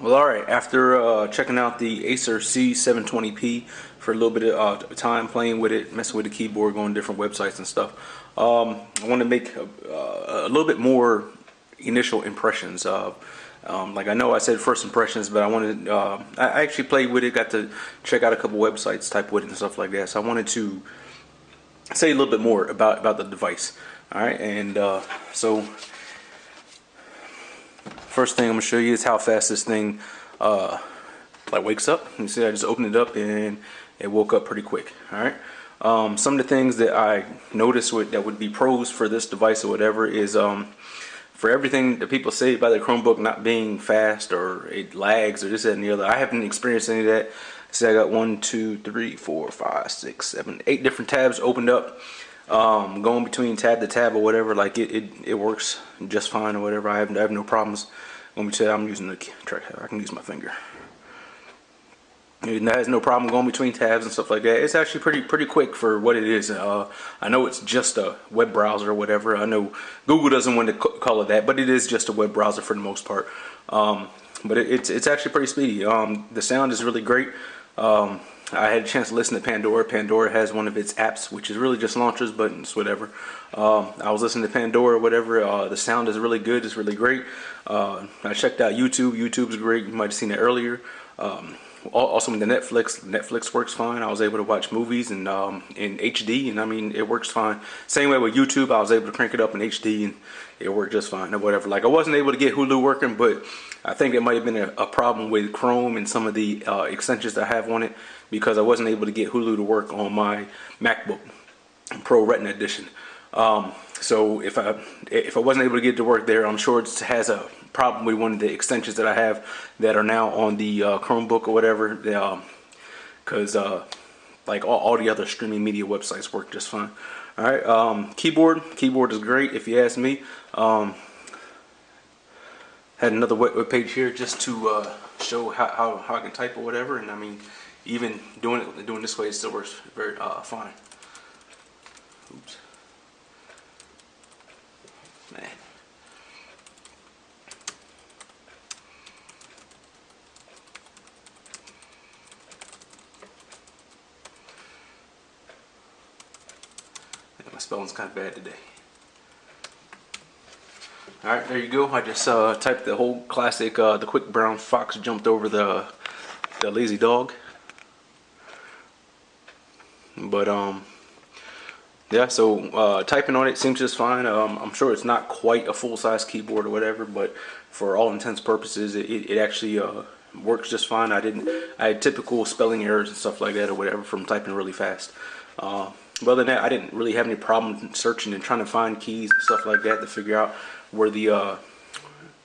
Well, alright, after checking out the Acer C720P for a little bit of time playing with it, messing with the keyboard, going to different websites and stuff, I want to make a little bit more initial impressions. Like I know I said first impressions, but I wanted, I actually played with it, got to check out a couple websites, type with it and stuff like that, so I wanted to say a little bit more about the device. Alright, and so first thing I'm gonna show you is how fast this thing like wakes up. You see, I just opened it up and it woke up pretty quick. All right. Some of the things that I noticed that would be pros for this device or whatever is for everything that people say about the Chromebook not being fast or it lags or this, that, and the other. I haven't experienced any of that. See, I got 1, 2, 3, 4, 5, 6, 7, 8 different tabs opened up. Going between tab to tab or whatever, like it works just fine or whatever. I have no problems. Let me tell you, I'm using the trackpad. I can use my finger. It has no problem going between tabs and stuff like that. It's actually pretty quick for what it is. I know it's just a web browser or whatever. I know Google doesn't want to call it that, but it is just a web browser for the most part. But it's actually pretty speedy. The sound is really great. I had a chance to listen to Pandora. Pandora has one of its apps, which is really just launchers, but it's whatever. I was listening to Pandora or whatever. The sound is really good. It's really great. I checked out YouTube. YouTube's great. You might have seen it earlier. Also, with the Netflix works fine. I was able to watch movies in HD, and I mean, it works fine. Same way with YouTube, I was able to crank it up in HD, and it worked just fine or whatever. Like, I wasn't able to get Hulu working, but I think it might have been a problem with Chrome and some of the extensions that I have on it, because I wasn't able to get Hulu to work on my MacBook Pro Retina Edition. So if I wasn't able to get it to work there, I'm sure it has a problem with one of the extensions that I have that are now on the Chromebook or whatever, because like all the other streaming media websites work just fine. All right, keyboard is great if you ask me. Had another web page here just to show how I can type or whatever, and I mean, even doing this way, it still works very fine. Oops. Man. My spelling's kind of bad today. Alright, there you go. I just typed the whole classic, the quick brown fox jumped over the lazy dog. But yeah, so typing on it seems just fine. I'm sure it's not quite a full-size keyboard or whatever, but for all intents and purposes, it actually works just fine. I had typical spelling errors and stuff like that or whatever from typing really fast. But other than that, I didn't really have any problem searching and trying to find keys and stuff like that to figure out where the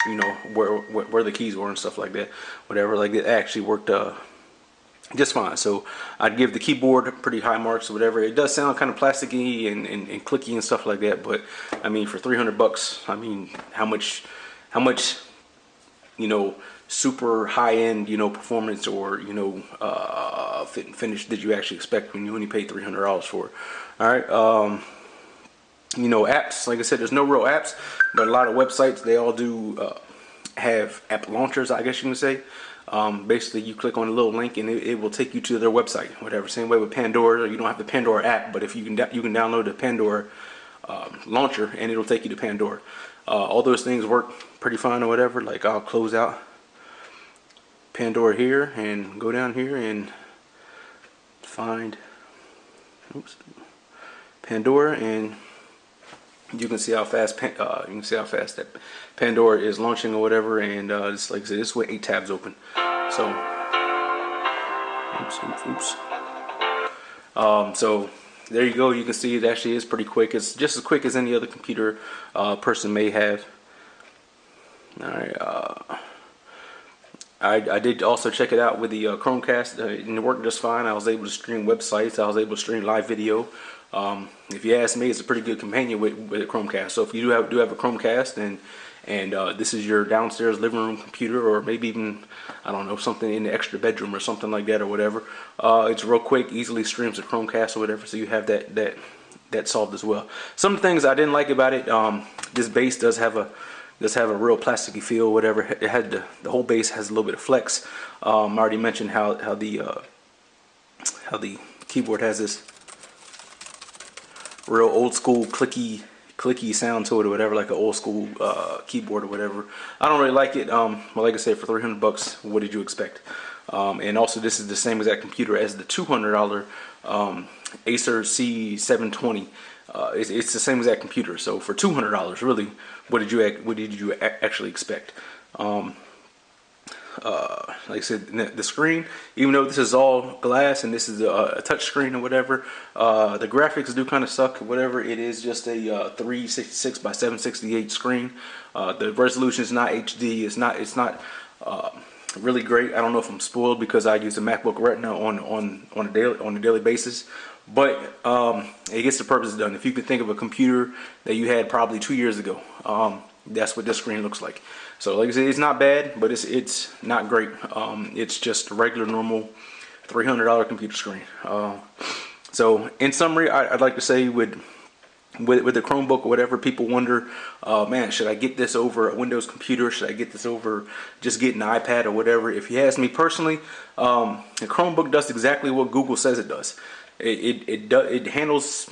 you know, where the keys were and stuff like that. Whatever, like it actually worked just fine. So I'd give the keyboard pretty high marks or whatever. It does sound kind of plasticky and clicky and stuff like that, but I mean, for $300, I mean, how much you know, super high-end, you know, performance or, you know, fit and finish did you actually expect when you only paid $300 for it? All right, you know, apps, like I said, there's no real apps, but a lot of websites, they all do have app launchers, I guess you can say. Basically, you click on a little link and it will take you to their website, whatever. Same way with Pandora. You don't have the Pandora app, but if you can download the Pandora launcher and it'll take you to Pandora. All those things work pretty fine or whatever. Like, I'll close out Pandora here and go down here and find Pandora, and you can see how fast that Pandora is launching or whatever. And just like I said, this way 8 tabs open. So so there you go. You can see it actually is pretty quick. It's just as quick as any other computer person may have. All right. I did also check it out with the Chromecast, and it worked just fine. I was able to stream websites. I was able to stream live video. If you ask me, it's a pretty good companion with a Chromecast. So if you do have a Chromecast and this is your downstairs living room computer, or maybe even, I don't know, something in the extra bedroom or something like that or whatever, it's real quick, easily streams a Chromecast or whatever. So you have that solved as well. Some of the things I didn't like about it, this base does have a does have a real plasticky feel, whatever. It had the whole base has a little bit of flex. I already mentioned how the keyboard has this real old school clicky sound to it or whatever, like an old school keyboard or whatever. I don't really like it. Well, like I said, for $300, what did you expect? And also, this is the same exact computer as the $200 Acer C720. It's the same exact computer. So for $200, really, what did you actually expect? Like I said, the screen, even though this is all glass and this is a touch screen or whatever, the graphics do kind of suck. Whatever, it is just a 366 by 768 screen. The resolution is not HD. It's not really great. I don't know if I'm spoiled because I use a MacBook Retina on a daily basis, but it gets the purpose done. If you could think of a computer that you had probably 2 years ago, that's what this screen looks like. So like I said, it's not bad, but it's not great. It's just a regular, normal $300 computer screen. So in summary, I'd like to say with the Chromebook or whatever, people wonder, man, should I get this over a Windows computer? Should I get this over just getting an iPad or whatever? If you ask me personally, the Chromebook does exactly what Google says it does. It handles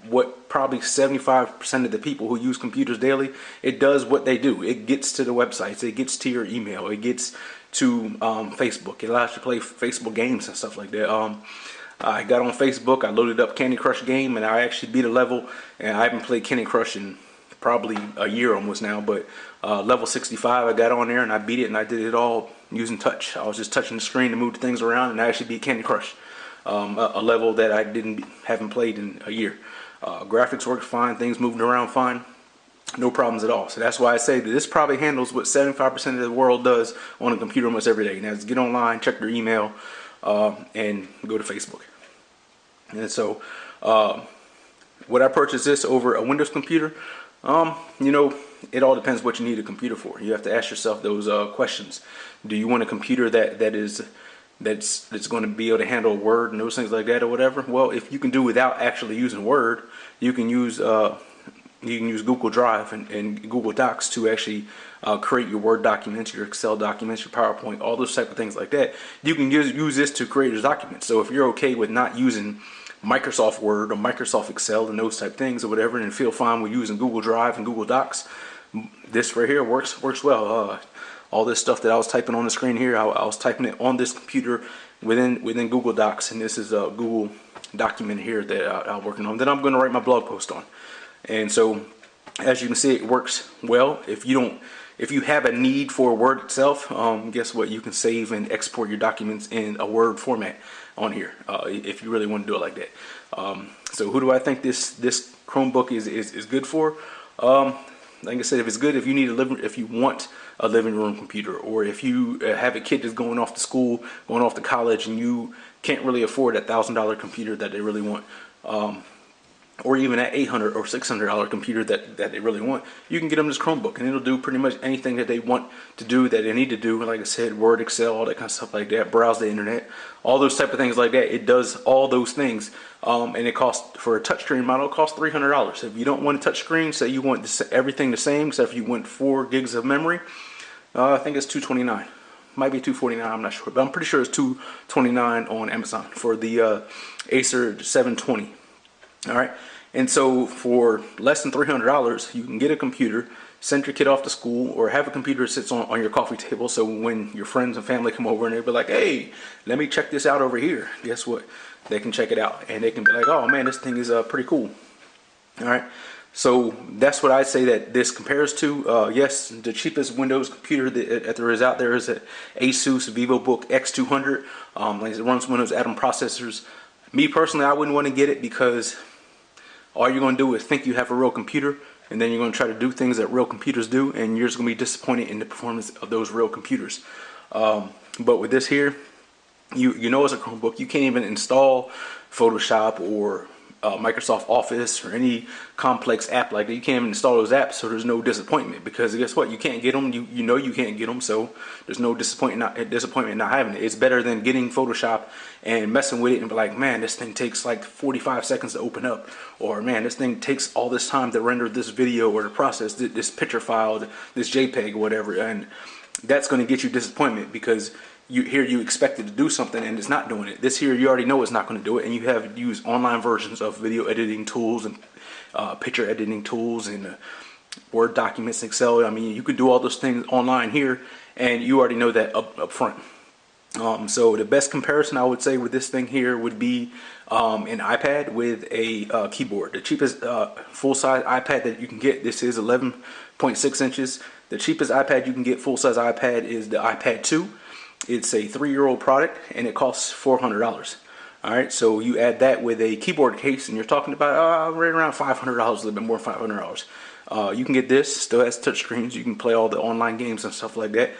what probably 75% of the people who use computers daily, it does what they do. It gets to the websites, it gets to your email, it gets to Facebook. It allows you to play Facebook games and stuff like that. I got on Facebook, I loaded up Candy Crush game, and I actually beat a level, and I haven't played Candy Crush in probably a year almost now, but level 65, I got on there and I beat it, and I did it all using touch. I was just touching the screen to move things around, and I actually beat Candy Crush, a level that I haven't played in a year. Graphics worked fine, things moving around fine, no problems at all. So that's why I say that this probably handles what 75% of the world does on a computer almost every day. Now, just get online, check your email, and go to Facebook. And so, would I purchase this over a Windows computer? You know, it all depends what you need a computer for. You have to ask yourself those questions. Do you want a computer that's going to be able to handle Word and those things like that or whatever? Well, if you can do without actually using Word, you can use Google Drive and Google Docs to actually create your Word documents, your Excel documents, your PowerPoint, all those type of things like that. You can use this to create your documents. So if you're okay with not using Microsoft Word or Microsoft Excel and those type things or whatever, and feel fine with using Google Drive and Google Docs, this right here works well. All this stuff that I was typing on the screen here, I was typing it on this computer within Google Docs, and this is a Google document here that I'm working on that I'm going to write my blog post on. And so, as you can see, it works well. If you have a need for Word itself, guess what? You can save and export your documents in a Word format on here if you really want to do it like that. So, who do I think this Chromebook is good for? Like I said, if it's good, if you want a living room computer, or if you have a kid that's going off to school, going off to college, and you can't really afford that $1,000 computer that they really want, or even that $800 or $600 computer that they really want, you can get them this Chromebook, and it'll do pretty much anything that they want to do, that they need to do. Like I said, Word, Excel, all that kind of stuff like that, browse the internet, all those type of things like that. It does all those things, and it costs, for a touchscreen model, it costs $300. If you don't want a touchscreen, say you want everything the same, except if you want 4 gigs of memory, I think it's $229. Might be $249, I'm not sure, but I'm pretty sure it's $229 on Amazon for the Acer 720. All right, and so for less than $300, you can get a computer, send your kid off to school, or have a computer that sits on your coffee table, so when your friends and family come over and they'll be like, hey, let me check this out over here, guess what? They can check it out, and they can be like, oh man, this thing is pretty cool. All right, so that's what I'd say that this compares to. Yes, the cheapest Windows computer that there is out there is an Asus VivoBook X200. It runs Windows Atom processors. Me personally, I wouldn't want to get it because all you're going to do is think you have a real computer, and then you're going to try to do things that real computers do, and you're just going to be disappointed in the performance of those real computers. But with this here, you know it's a Chromebook. You can't even install Photoshop or Microsoft Office or any complex app like that. You can't even install those apps, so there's no disappointment, because guess what? You can't get them. You know you can't get them, so there's no disappointment not having it. It's better than getting Photoshop and messing with it and be like, man, this thing takes like 45 seconds to open up, or man, this thing takes all this time to render this video or to process this picture file, this JPEG or whatever, and that's going to get you disappointment, because you expect it to do something and it's not doing it. This here, you already know it's not going to do it, and you have used online versions of video editing tools and picture editing tools and Word documents, Excel. I mean, you can do all those things online here, and you already know that up front. So the best comparison I would say with this thing here would be an iPad with a keyboard. The cheapest full-size iPad that you can get, this is 11.6 inches. The cheapest iPad you can get, full-size iPad, is the iPad 2. It's a 3-year-old product, and it costs $400. All right, so you add that with a keyboard case, and you're talking about right around $500, a little bit more than $500. You can get this, still has touch screens. You can play all the online games and stuff like that.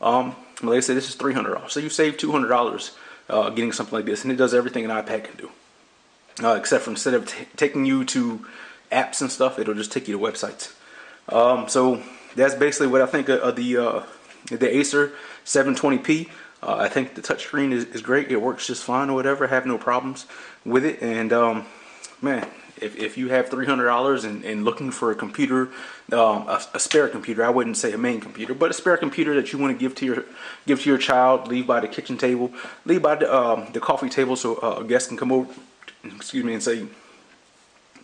Like I said, this is $300. So you save $200 getting something like this, and it does everything an iPad can do. Except for instead of taking you to apps and stuff, it'll just take you to websites. So that's basically what I think of the Acer 720P. I think the touchscreen is great. It works just fine or whatever. I have no problems with it. And man, if you have $300 and looking for a computer, a spare computer, I wouldn't say a main computer, but a spare computer that you want to give to your child, leave by the kitchen table, leave by the coffee table, so a guest can come over, excuse me, and say,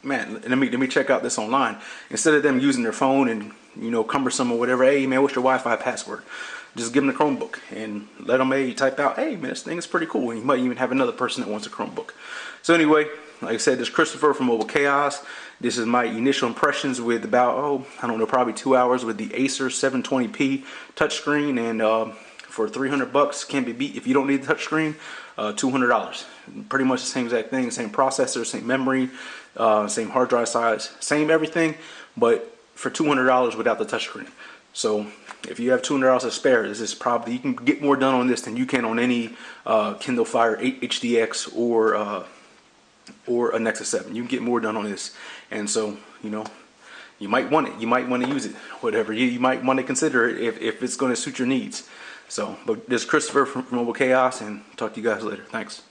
man, let me check out this online. Instead of them using their phone and, you know, cumbersome or whatever, hey man, what's your Wi-Fi password? Just give them the Chromebook and let them type out, hey man, this thing is pretty cool. And you might even have another person that wants a Chromebook. So anyway, like I said, this is Christopher from Mobile Chaos. This is my initial impressions with about, I don't know, probably 2 hours with the Acer 720P touchscreen, and for $300 can't be beat. If you don't need the touchscreen, $200. Pretty much the same exact thing, same processor, same memory, same hard drive size, same everything, but for $200 without the touchscreen. So if you have $200 to spare, this is probably, you can get more done on this than you can on any Kindle Fire HDX or a Nexus 7. You can get more done on this, and so, you know, you might want it. You might want to use it. Whatever, you might want to consider it if it's going to suit your needs. So, but this is Christopher from Mobile Chaos, and talk to you guys later. Thanks.